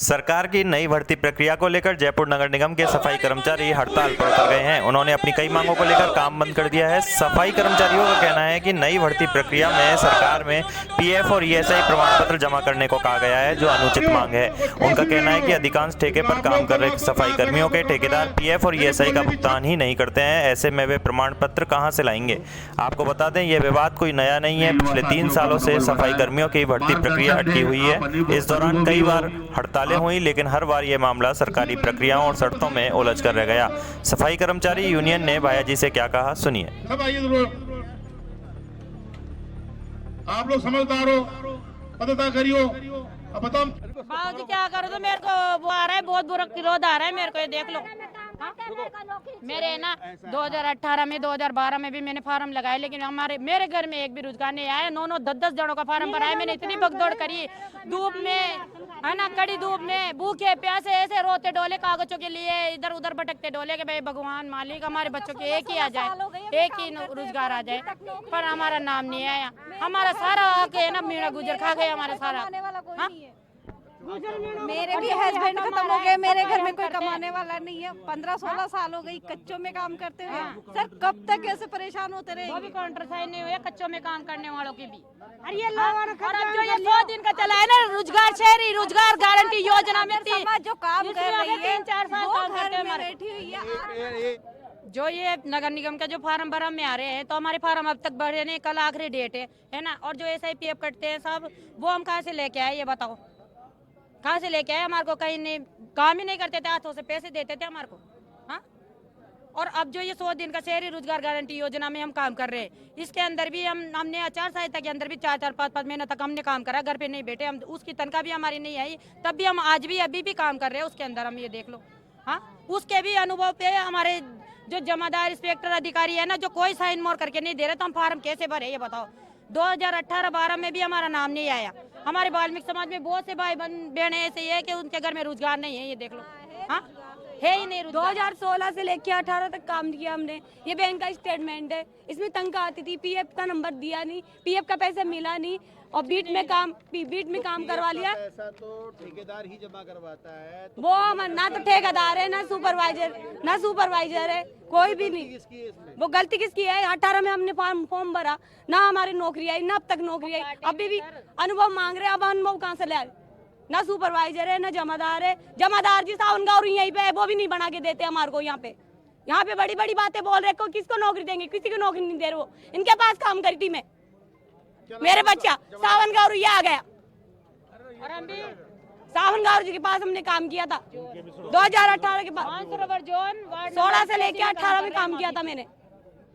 सरकार की नई भर्ती प्रक्रिया को लेकर जयपुर नगर निगम के सफाई कर्मचारी हड़ताल पर उतर गए हैं। उन्होंने अपनी कई मांगों को लेकर काम बंद कर दिया है। सफाई कर्मचारियों का कहना है कि नई भर्ती प्रक्रिया में सरकार में पीएफ और ईएसआई प्रमाण पत्र जमा करने को कहा गया है, जो अनुचित मांग है। उनका कहना है कि अधिकांश ठेके पर काम कर रहे सफाई कर्मियों के ठेकेदार पीएफ और ईएसआई का भुगतान ही नहीं करते हैं। ऐसे में वे प्रमाण पत्र कहां से लाएंगे। आपको बता दें, यह विवाद कोई नया नहीं है। पिछले 3 सालों से सफाई कर्मियों की भर्ती प्रक्रिया अटकी हुई है। इस दौरान कई बार हड़तालें हुई, लेकिन हर बार ये मामला सरकारी प्रक्रियाओं और शर्तों में उलझ कर रह गया। सफाई कर्मचारी यूनियन ने भाया जी से क्या कहा, सुनिए। आप लोग समझदार हो, पता करियो। अब बताओ बाबूजी क्या करो, तो मेरे को वो आ रहा है, बहुत बुरा विरोध आ रहा है मेरे को, ये देख लो। मेरे ना 2018 में 2012 में भी मैंने फार्म लगाए, लेकिन मेरे घर में एक भी रोजगार नहीं आया। 9-9 10-10 जनों का फार्म भराया मैंने। इतनी भगदौड़ करी धूप में, है ना, कड़ी धूप में, भूखे प्यासे ऐसे रोते डोले कागजों के लिए, इधर उधर भटकते डोले के भाई भगवान मालिक हमारे बच्चों के एक ही आ जाए, एक ही रोजगार आ जाए, पर हमारा नाम नहीं आया। हमारा सारा आके ना मीणा गुजर खा गए हमारा सारा। मेरे भी हस्बैंड खत्म हो गए, मेरे घर में कोई कमाने वाला नहीं है। 15-16 साल हो गई कच्चों में काम करते हुए। सर कब तक ऐसे परेशान होते रहे। वो भी काउंटर साइन नहीं हुए, कच्चों में काम करने वालों की भी। और अब जो ये 100 दिन का चला है ना, रोजगार शहरी रोजगार गारंटी योजना में थी, जो काम कर रही है 3-4 साल काम करते हैं हमारे। बैठी हुई है। जो ये नगर निगम का जो फार्म भरम में आ रहे हैं, तो हमारे फार्म अब तक भरे नहीं, कल आखिरी डेट है ना। और जो SIPF कटते हैं सब, वो हम कहाँ से लेके आए, ये बताओ कहाँ से लेके आए। हमारे को कहीं नहीं, काम ही नहीं करते थे, हाथों से पैसे देते थे हमारे को। हाँ, और अब जो ये 100 दिन का शहरी रोजगार गारंटी योजना में हम काम कर रहे हैं, इसके अंदर भी हमने आचार संहिता के अंदर भी 4-4 5-5 महीने तक हमने काम करा, घर पे नहीं बैठे हम। उसकी तनख्वाह भी हमारी नहीं आई, तब भी हम आज भी अभी भी काम कर रहे हैं उसके अंदर। हम ये देख लो। हाँ, उसके भी अनुभव पे हमारे जो जमादार इंस्पेक्टर अधिकारी है ना, जो कोई साइन मोर करके नहीं दे रहे, तो हम फार्म कैसे भरे, ये बताओ। 2018-12 में भी हमारा नाम नहीं आया। हमारे वाल्मीकि समाज में बहुत से भाई बहन ऐसे है कि उनके घर में रोजगार नहीं है, ये देख लो। हाँ, है ही नहीं। 2016 से लेके 18 तक काम किया हमने। ये बैंक का स्टेटमेंट है, इसमें तनख्वाह आती थी, PF का नंबर दिया नहीं, PF का पैसा मिला नहीं, और बीट में काम करवा लिया। पैसा तो ठेकेदार ही जमा करवाता है, तो वो ना तो ठेकेदार है, ना सुपरवाइजर है, कोई भी नहीं। वो गलती किसकी है। 18 में हमने फॉर्म भरा, ना हमारी नौकरी आई, ना अब तक नौकरी आई। अभी भी अनुभव मांग रहे हैं, अब अनुभव कहाँ से ले। ना सुपरवाइजर है, ना जमादार है। जमादार जी सावन गाँव यहीं पे है, वो भी नहीं बना के देते हमारे को। यहाँ पे बड़ी बड़ी बातें बोल रहे, किसको नौकरी देंगे, किसी को नौकरी नहीं दे रहे। वो इनके पास काम करी थी मैं, मेरे बच्चा सावन गाँव आ गया, और हम भी सावन गाँव जी के पास हमने काम किया था 2018 के बाद। 16 से लेके 18 में काम किया था मैंने।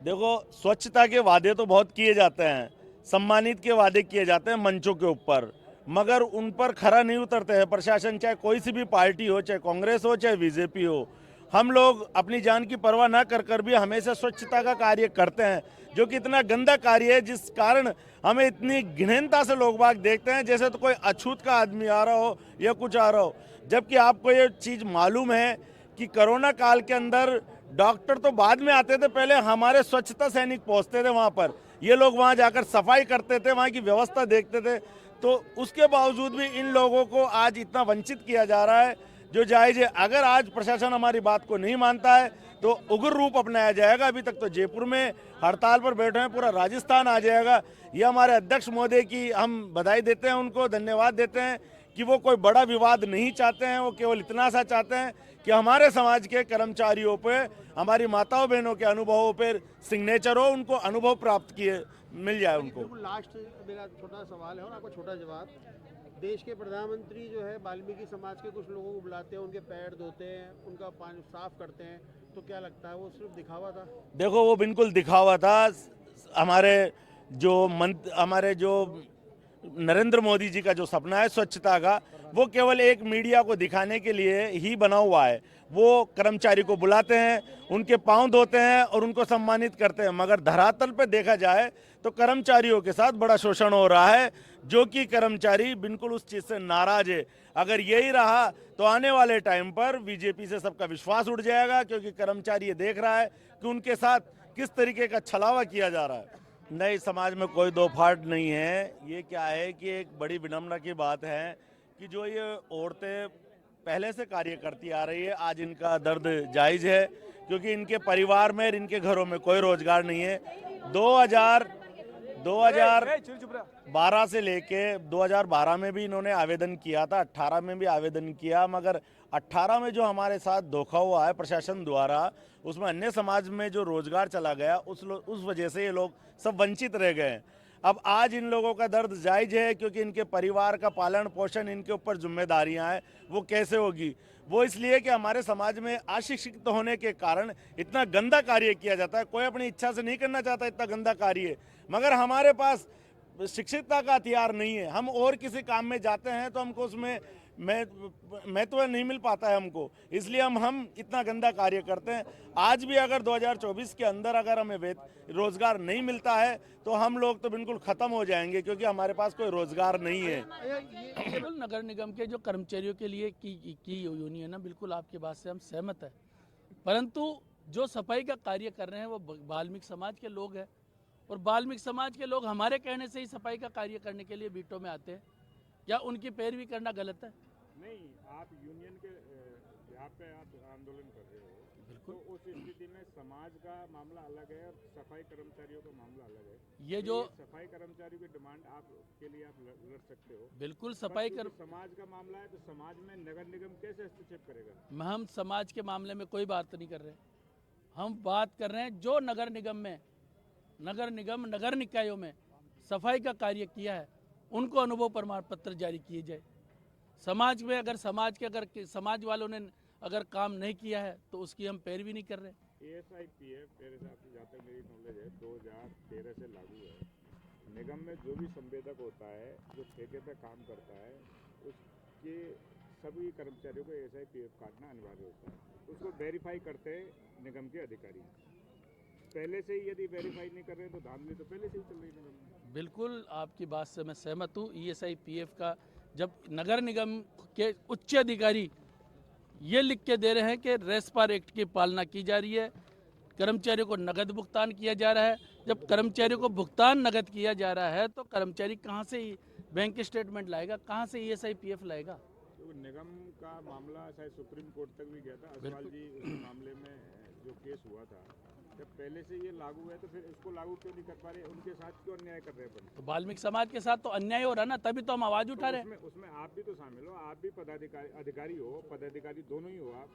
देखो, स्वच्छता के वादे तो बहुत किए जाते हैं, सम्मानित के वादे किए जाते हैं मंचों के ऊपर, मगर उन पर खरा नहीं उतरते हैं प्रशासन, चाहे कोई सी भी पार्टी हो, चाहे कांग्रेस हो, चाहे बीजेपी हो। हम लोग अपनी जान की परवाह न कर भी हमेशा स्वच्छता का कार्य करते हैं, जो कि इतना गंदा कार्य है, जिस कारण हमें इतनी घृणता से लोग बाग देखते हैं, जैसे तो कोई अछूत का आदमी आ रहा हो या कुछ आ रहा हो। जबकि आपको ये चीज़ मालूम है कि कोरोना काल के अंदर डॉक्टर तो बाद में आते थे, पहले हमारे स्वच्छता सैनिक पहुंचते थे वहां पर। ये लोग वहां जाकर सफाई करते थे, वहां की व्यवस्था देखते थे। तो उसके बावजूद भी इन लोगों को आज इतना वंचित किया जा रहा है, जो जायज़ है। अगर आज प्रशासन हमारी बात को नहीं मानता है तो उग्र रूप अपनाया जाएगा। अभी तक तो जयपुर में हड़ताल पर बैठे हैं, पूरा राजस्थान आ जाएगा। ये हमारे अध्यक्ष महोदय की हम बधाई देते हैं, उनको धन्यवाद देते हैं कि वो कोई बड़ा विवाद नहीं चाहते हैं। वो केवल इतना सा चाहते हैं कि हमारे समाज के कर्मचारियों पे, हमारी माताओं बहनों के अनुभवों पर सिग्नेचर हो, उनको अनुभव प्राप्त किए मिल जाए उनको। लास्ट मेरा छोटा सवाल है और आपको छोटा जवाब। देश के प्रधानमंत्री जो है वाल्मीकि समाज के कुछ लोगों को बुलाते हैं, उनके पैर धोते हैं, उनका पानी साफ करते हैं, तो क्या लगता है वो सिर्फ दिखावा था? देखो, वो बिल्कुल दिखावा था। हमारे जो नरेंद्र मोदी जी का जो सपना है स्वच्छता का, वो केवल एक मीडिया को दिखाने के लिए ही बना हुआ है। वो कर्मचारी को बुलाते हैं, उनके पांव धोते हैं और उनको सम्मानित करते हैं, मगर धरातल पे देखा जाए तो कर्मचारियों के साथ बड़ा शोषण हो रहा है, जो कि कर्मचारी बिल्कुल उस चीज़ से नाराज है। अगर यही रहा तो आने वाले टाइम पर बीजेपी से सबका विश्वास उठ जाएगा, क्योंकि कर्मचारी ये देख रहा है कि उनके साथ किस तरीके का छलावा किया जा रहा है। नहीं, समाज में कोई दो फाट नहीं है। ये क्या है कि एक बड़ी विनम्रता की बात है कि जो ये औरतें पहले से कार्य करती आ रही है। आज इनका दर्द जायज़ है क्योंकि इनके परिवार में, इनके घरों में कोई रोजगार नहीं है। 2012 से लेके 2012 में भी इन्होंने आवेदन किया था, 18 में भी आवेदन किया, मगर 18 में जो हमारे साथ धोखा हुआ है प्रशासन द्वारा, उसमें अन्य समाज में जो रोजगार चला गया उस वजह से ये लोग सब वंचित रह गए। अब आज इन लोगों का दर्द जायज़ है क्योंकि इनके परिवार का पालन पोषण, इनके ऊपर जिम्मेदारियां हैं, वो कैसे होगी? वो इसलिए कि हमारे समाज में अशिक्षित होने के कारण इतना गंदा कार्य किया जाता है। कोई अपनी इच्छा से नहीं करना चाहता इतना गंदा कार्य, मगर हमारे पास शिक्षितता का हथियार नहीं है। हम और किसी काम में जाते हैं तो हमको उसमें महत्व नहीं मिल पाता है हमको, इसलिए हम इतना गंदा कार्य करते हैं। आज भी अगर 2024 के अंदर अगर हमें रोजगार नहीं मिलता है तो हम लोग तो बिल्कुल ख़त्म हो जाएंगे क्योंकि हमारे पास कोई रोजगार नहीं है। केवल नगर निगम के जो कर्मचारियों के लिए की यूनियन है, बिल्कुल आपकी बात से हम सहमत है, परंतु जो सफाई का कार्य कर रहे हैं वो वाल्मीकि समाज के लोग हैं और वाल्मीकि समाज के लोग हमारे कहने से ही सफाई का कार्य करने के लिए बीटों में आते हैं। क्या उनकी पैरवी करना गलत है? नहीं, आप यूनियन के यहाँ पे आप आंदोलन कर रहे हो, बिल्कुल, तो उस स्थिति में समाज का मामला अलग है और सफाई कर्मचारियों का मामला अलग है। ये जो सफाई कर्मचारियों की डिमांड के लिए आप लड़ सकते हो, बिल्कुल समाज का मामला है तो समाज में नगर निगम कैसे हस्तक्षेप करेगा? हम समाज के मामले में कोई बात नहीं कर रहे, हम बात कर रहे हैं जो नगर निकायों में सफाई का कार्य किया है उनको अनुभव प्रमाण पत्र जारी किए जाए। समाज में अगर समाज वालों ने अगर काम नहीं किया है तो उसकी हम पैरवी नहीं कर रहे। ASIPF मेरे हिसाब से, जहाँ तक मेरी नॉलेज है, 2013 से लागू है। निगम में जो भी संवेदक होता है, जो ठेके पे काम करता है, उसके सभी कर्मचारियों को ASIPF काटना अनिवार्य होता है। उसको वेरीफाई करते हैं निगम के अधिकारी। पहले से ही यदि वेरीफाई नहीं कर रहे तो धांधली तो पहले से ही चल रही निगम में। बिल्कुल आपकी बात से मैं सहमत हूँ। ESIPF का जब नगर निगम के उच्च अधिकारी ये लिख के दे रहे हैं कि रेस्पार एक्ट की पालना की जा रही है, कर्मचारियों को नगद भुगतान किया जा रहा है, जब कर्मचारियों को भुगतान नगद किया जा रहा है तो कर्मचारी कहाँ से बैंक स्टेटमेंट लाएगा, कहाँ से ESIPF लाएगा? तो निगम का मामला शायद सुप्रीम कोर्ट तक भी गया था। असवाल जी उस मामले में जो केस हुआ था, जब पहले से ये लागू है तो फिर इसको लागू क्यों नहीं कर पा रहे? उनके साथ क्यों अन्याय कर रहे हैं? तो वाल्मीकि समाज के साथ तो अन्याय हो रहा ना, तभी तो हम आवाज उठा रहे हैं। उसमें आप भी तो शामिल हो, आप भी अधिकारी हो, पदाधिकारी दोनों ही हो आप,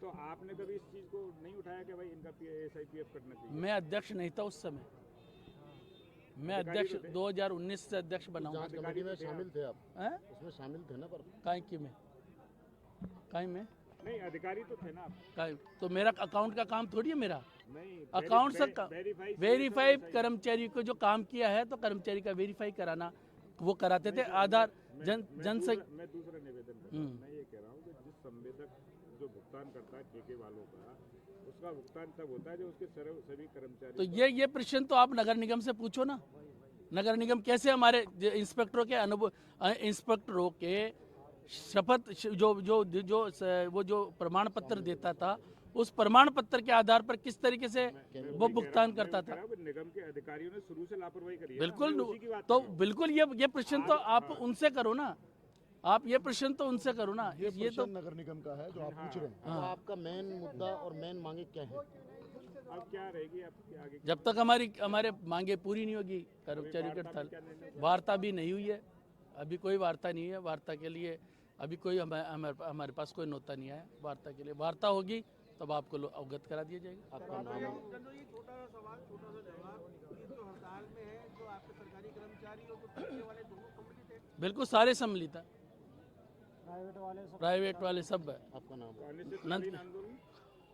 तो आपने कभी इस चीज को नहीं उठाया कि भाई इनका ASIPF करना चाहिए? मैं अध्यक्ष नहीं था उस समय, मैं अध्यक्ष 2019 से अध्यक्ष बना हूँ। शामिल थे आप? उसमें शामिल थे ना? पर काई में नहीं, अधिकारी तो थे ना आप। तो मेरा अकाउंट का काम थोड़ी है, मेरा नहीं, अकाउंट से वेरीफाई कर्मचारी को जो काम किया है तो कर्मचारी का वेरीफाई कराना वो कराते थे। आधार जन से मैं दूसरा निवेदन कर रहा हूं, मैं ये कह रहा हूँ कि जिस संवेदक जो भुगतान करता है ठेके वालों का, उसका भुगतान तब होता है जो उसके सभी कर्मचारी। तो ये प्रश्न तो आप नगर निगम से पूछो ना, नगर निगम कैसे हमारे इंस्पेक्टरों के शपथ जो प्रमाण पत्र देता था, उस प्रमाण पत्र के आधार पर किस तरीके से वो भुगतान करता था? निगम के अधिकारियों ने शुरू से लापरवाही करी है। बिल्कुल, तो बिल्कुल ये प्रश्न तो आप उनसे करो ना, आप ये प्रश्न तो उनसे करो ना। ये तो नगर निगम का है जो आप पूछ रहे हैं। तो आपका मेन मुद्दा और मेन मांगे क्या है? अब क्या रहेगी आपकी आगे? जब तक हमारे मांगे पूरी नहीं होगी, कर्मचारी के वार्ता भी नहीं हुई है, अभी कोई वार्ता नहीं है। वार्ता के लिए अभी कोई हमारे पास कोई नोता नहीं आया वार्ता के लिए। वार्ता होगी तब आपको अवगत करा दिया जाएगा। आपका नाम? छोटा सा सवाल, छोटा सा जवाब। जो हड़ताल में है, जो आपके सरकारी कर्मचारी और ठेके वाले दोनों सम्मिलित हैं? बिल्कुल, सारे सम्मिलित हैं, प्राइवेट वाले सब है। आपका नाम?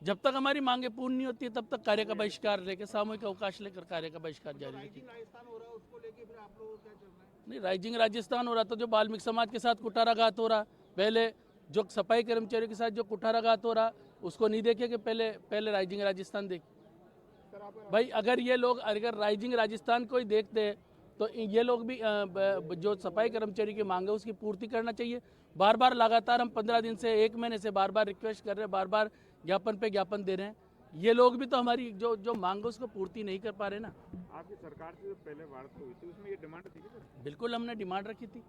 जब तक हमारी मांगे पूर्ण नहीं होती तब तक कार्य का बहिष्कार लेकर, सामूहिक अवकाश लेकर कार्य का बहिष्कार जारी रखेंगे। राजस्थान हो रहा है, उसको लेके फिर आप लोगों को क्या चल रहा है? नहीं, राइजिंग राजस्थान हो रहा, तो जो वाल्मीकि समाज के साथ कुठाराघात हो रहा, पहले जो सफाई कर्मचारियों के साथ जो कुठाराघात हो रहा उसको नहीं देखे कि पहले राइजिंग राजस्थान देखे। भाई अगर राइजिंग राजस्थान को ही देखते तो ये लोग भी जो सफाई कर्मचारी की मांग है उसकी पूर्ति करना चाहिए। बार बार लगातार हम 15 दिन से 1 महीने से बार रिक्वेस्ट कर रहे हैं, बार ज्ञापन पे ज्ञापन दे रहे हैं। ये लोग भी तो हमारी जो मांग है उसको पूर्ति नहीं कर पा रहे ना। आपकी सरकार से जो पहले वार्ता हुई थी उसमें ये डिमांड थी क्या? बिल्कुल, हमने डिमांड रखी थी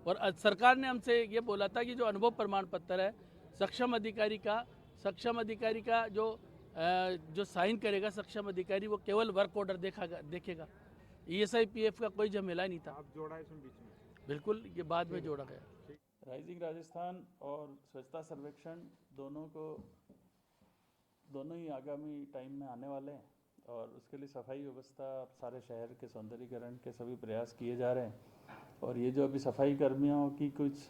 और सरकार ने हमसे ये बोला था कि जो अनुभव प्रमाण पत्र है सक्षम अधिकारी का जो साइन करेगा सक्षम अधिकारी, वो केवल वर्क ऑर्डर देखेगा। ESI PF का कोई झमेला नहीं था। आप जोड़ा इसमें बीच में? बिल्कुल, ये बाद में जोड़ा गया। राइजिंग राजस्थान और स्वच्छता सर्वेक्षण दोनों ही आगामी टाइम में आने वाले हैं और उसके लिए सफाई व्यवस्था, सारे शहर के सौंदर्यीकरण के सभी प्रयास किए जा रहे हैं। और ये जो अभी सफाई कर्मियों की कुछ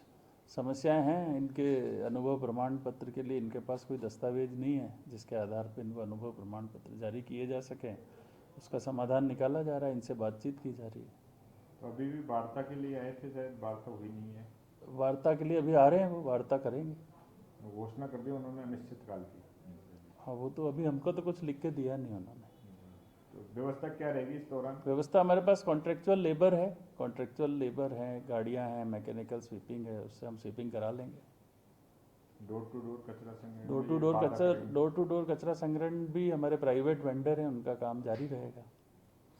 समस्याएं हैं, इनके अनुभव प्रमाण पत्र के लिए इनके पास कोई दस्तावेज नहीं है जिसके आधार पर इनको अनुभव प्रमाण पत्र जारी किए जा सकें, उसका समाधान निकाला जा रहा है, इनसे बातचीत की जा रही है। तो अभी भी वार्ता के लिए आए थे, शायद वार्ता हुई नहीं है। वार्ता के लिए अभी आ रहे हैं, वो वार्ता करेंगे। घोषणा कर दी उन्होंने अनिश्चित काल की। हाँ, वो तो अभी हमको तो कुछ लिख के दिया नहीं उन्होंने। तो व्यवस्था क्या रहेगी इस दौरान? व्यवस्था हमारे पास कॉन्ट्रेक्चुअल लेबर है, गाड़ियां हैं, मैकेनिकल स्वीपिंग है, उससे हम स्वीपिंग करा लेंगे। डोर टू डोर कचरा संग्रहण, डोर टू डोर कचरा संग्रहण भी हमारे प्राइवेट वेंडर हैं, उनका काम जारी रहेगा।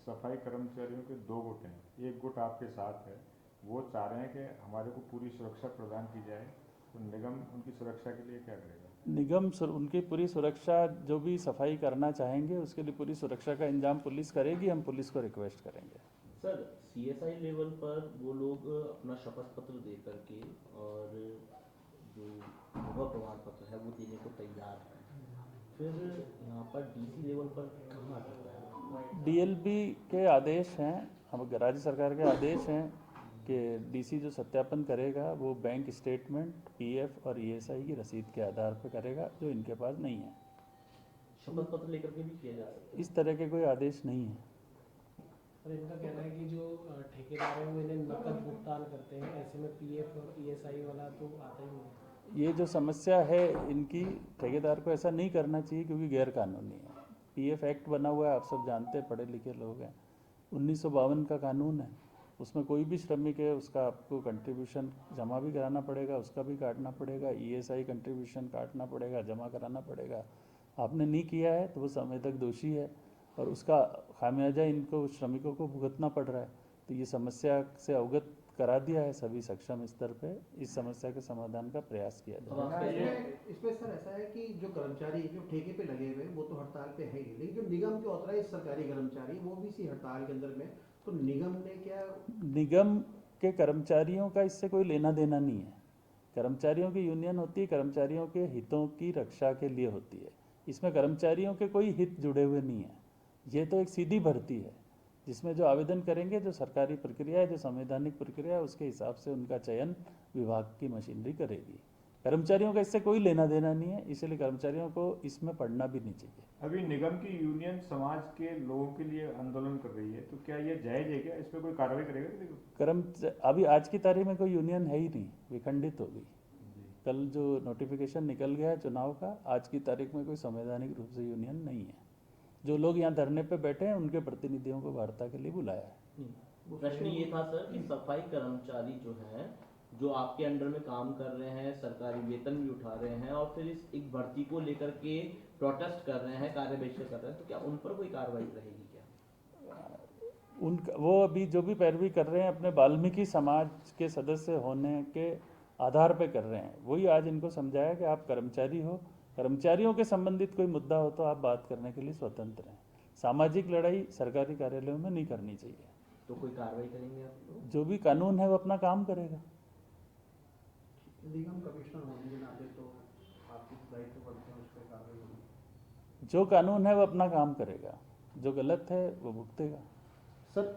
सफाई कर्मचारियों के 2 गुट हैं, एक गुट आपके साथ है, वो चाह रहे हैं कि हमारे को पूरी सुरक्षा प्रदान की जाए, तो निगम उनकी सुरक्षा के लिए क्या करेगा? निगम उनकी पूरी सुरक्षा, जो भी सफाई करना चाहेंगे उसके लिए पूरी सुरक्षा का इंतजाम पुलिस करेगी, हम पुलिस को रिक्वेस्ट करेंगे। सर, CSI लेवल पर वो लोग अपना शपथ पत्र दे करके और जो अनुभव प्रमाण पत्र है वो देने को तैयार है, फिर यहाँ पर DC लेवल पर कहाँ अटक रहा है? DLB के आदेश हैं, हम राज्य सरकार के आदेश हैं कि DC जो सत्यापन करेगा वो बैंक स्टेटमेंट, PF और ESI की रसीद के आधार पर करेगा, जो इनके पास नहीं है। शपथ पत्र लेकर के भी किया जा सकता है? इस तरह के कोई आदेश नहीं है। और इनका कहना है कि जो ठेकेदार हैं वो इन्हें नकद भुगतान करते हैं, ऐसे में PF और ESI वाला तो आता ही नहीं। ये जो समस्या है इनकी, ठेकेदार को ऐसा नहीं करना चाहिए क्योंकि गैर कानूनी है। PF एक्ट बना हुआ है, आप सब जानते हैं, पढ़े लिखे लोग हैं। 1952 का कानून है, उसमें कोई भी श्रमिक है उसका आपको कंट्रीब्यूशन जमा भी कराना पड़ेगा, उसका भी काटना पड़ेगा, ESI कंट्रीब्यूशन काटना पड़ेगा, जमा कराना पड़ेगा। आपने नहीं किया है तो वो संवेदक दोषी है और उसका खामियाजा इनको श्रमिकों को भुगतना पड़ रहा है। तो ये समस्या से अवगत करा दिया है सभी सक्षम स्तर पे, इस समस्या के समाधान का प्रयास किया जा रहा है। इसमें सर ऐसा है कि जो कर्मचारी जो ठेके पे लगे हुए हैं वो तो हड़ताल पे है ही, लेकिन जो निगम के ऑथराइज सरकारी कर्मचारी वो भी इसी हड़ताल के अंदर में, तो निगम ने क्या? निगम के कर्मचारियों का इससे कोई लेना देना नहीं है। कर्मचारियों की यूनियन होती है, कर्मचारियों के हितों की रक्षा के लिए होती है। इसमें कर्मचारियों के कोई हित जुड़े हुए नहीं है। ये तो एक सीधी भर्ती है जिसमें जो आवेदन करेंगे, जो सरकारी प्रक्रिया है, जो संवैधानिक प्रक्रिया है, उसके हिसाब से उनका चयन विभाग की मशीनरी करेगी। कर्मचारियों का इससे कोई लेना देना नहीं है, इसलिए कर्मचारियों को इसमें पढ़ना भी नहीं चाहिए। अभी निगम की यूनियन समाज के लोगों के लिए आंदोलन कर रही है, तो क्या ये जायज है? क्या इस पर कोई कार्रवाई करेगा? अभी आज की तारीख में कोई यूनियन है ही नहीं, विखंडित हो गई। कल जो नोटिफिकेशन निकल गया है चुनाव का, आज की तारीख में कोई संवैधानिक रूप से यूनियन नहीं है। जो लोग यहाँ धरने पे बैठे हैं उनके प्रतिनिधियों को वार्ता के लिए बुलाया है। प्रश्न ये था सर कि सफाई कर्मचारी जो हैं, जो आपके अंडर में काम कर रहे हैं, सरकारी वेतन भी उठा रहे हैं और फिर इस एक भर्ती को लेकर के प्रोटेस्ट कर रहे हैं, कार्य बहिष्कार कर रहे हैं, तो क्या उन पर कोई कार्रवाई रहेगी क्या? उनका वो अभी जो भी पैरवी कर रहे हैं अपने वाल्मीकि समाज के सदस्य होने के आधार पे कर रहे हैं, वही आज इनको समझाया कि आप कर्मचारी हो, कर्मचारियों के संबंधित कोई मुद्दा हो तो आप बात करने के लिए स्वतंत्र हैं। सामाजिक लड़ाई सरकारी कार्यालयों में नहीं करनी चाहिए। तो कोई कार्रवाई करेंगे आप लोग? जो भी कानून है वो अपना काम करेगा। निगम कमिश्नर होने के नाते तो आपकी दायित्व बनते हैं, उस पर कार्रवाई होगी। जो कानून है वो अपना काम करेगा, जो गलत है वो भुगतेगा। सर